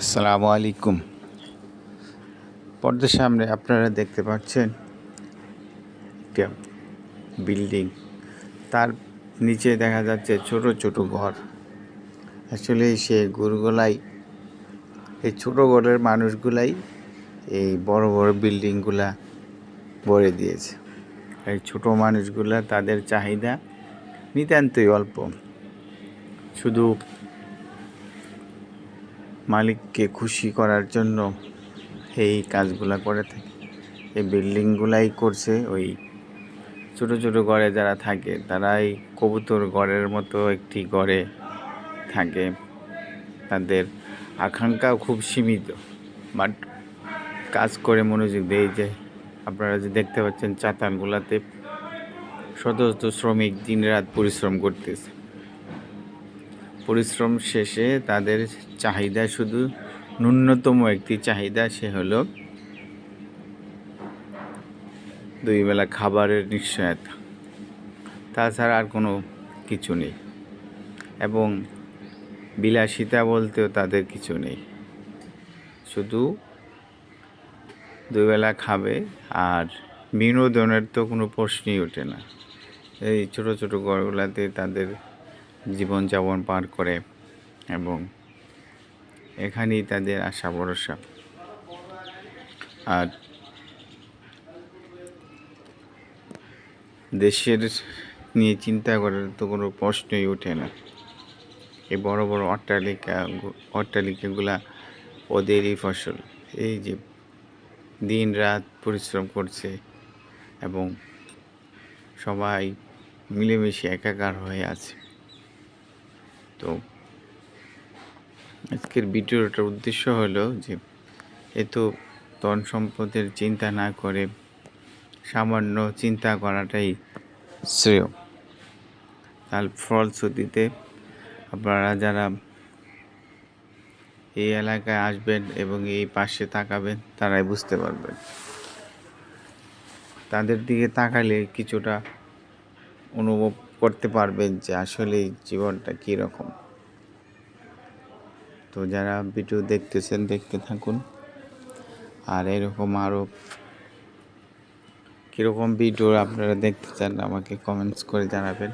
আসসালামু আলাইকুম। পর্দার সামনে আপনারা দেখতে পাচ্ছেন একটা বিল্ডিং, তার নিচে দেখা যাচ্ছে ছোট ছোট ঘর। আসলে সে ঘরগুলাই, এই ছোট ঘরের মানুষগুলাই এই বড় বড় বিল্ডিংগুলা ভরে দিয়েছে। এই ছোট মানুষগুলা তাদের চাহিদা নিতান্তই অল্প, শুধু মালিককে খুশি করার জন্য এই কাজগুলা করে থাকে। এই বিল্ডিংগুলাই করছে ওই ছোট ছোট ঘরে যারা থাকে, তারা এই কবুতর ঘরের মতো একটি ঘরে থাকে। তাদের আকাঙ্ক্ষাও খুব সীমিত, বাট কাজ করে মনোযোগ দেয়। যে আপনারা যে দেখতে পাচ্ছেন চাতালগুলাতে শত শত শ্রমিক দিনরাত পরিশ্রম করতেছে। পরিশ্রম শেষে তাদের চাহিদা শুধু ন্যূনতম একটি চাহিদা, সে হলো দুই বেলা খাবারের নিশ্চয়তা। তাছাড়া আর কোনো কিছু নেই, এবং বিলাসিতা বলতেও তাদের কিছু নেই। শুধু দুই বেলা খাবে, আর বিনোদনের তো কোনো প্রশ্নই ওঠে না। এই ছোট ছোট ঘরগুলাতে তাদের জীবনযাপন পার করে, এবং এখানেই তাদের আশা ভরসা। আর দেশের নিয়ে চিন্তা করার তো কোনো প্রশ্নই ওঠে না। এই বড় বড় অট্টালিকাগুলা ওদেরই ফসল। এই যে দিন রাত পরিশ্রম করছে, এবং সবাই মিলেমিশে একাকার হয়ে আছে। তো আজকের ভিডিওটার উদ্দেশ্য হলো যে এত ধন সম্পদের চিন্তা না করে সামান্য চিন্তা করাটাই শ্রেয়। তার ফলশ্রুতিতে আপনারা যারা এই এলাকায় আসবেন এবং এই পাশে তাকাবেন, তারাই বুঝতে পারবেন। তাদের দিকে তাকালে কিছুটা অনুভব করতে পারবেন যে আসলে জীবনটা কীরকম। তো যারা ভিডিও দেখতেছেন, দেখতে থাকুন। আর এরকম আরও কীরকম ভিডিও আপনারা দেখতে চান আমাকে কমেন্টস করে জানাবেন।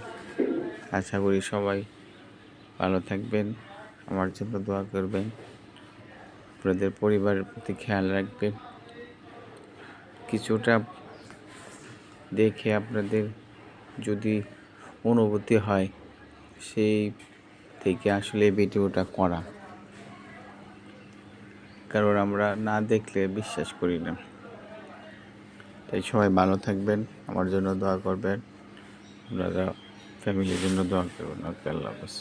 আশা করি সবাই ভালো থাকবেন, আমার জন্য দোয়া করবেন, আপনাদের পরিবারের প্রতি খেয়াল রাখবেন। কিছুটা দেখে আপনাদের যদি অনুভূতি হয়, সেই থেকে আসলে ভিডিওটা করা, কারণ আমরা না দেখলে বিশ্বাস করি না। তাই সবাই ভালো থাকবেন, আমার জন্য দোয়া করবেন, আপনারা ফ্যামিলির জন্য দোয়া করবেন। ওকে, আল্লাহ হাফেজ।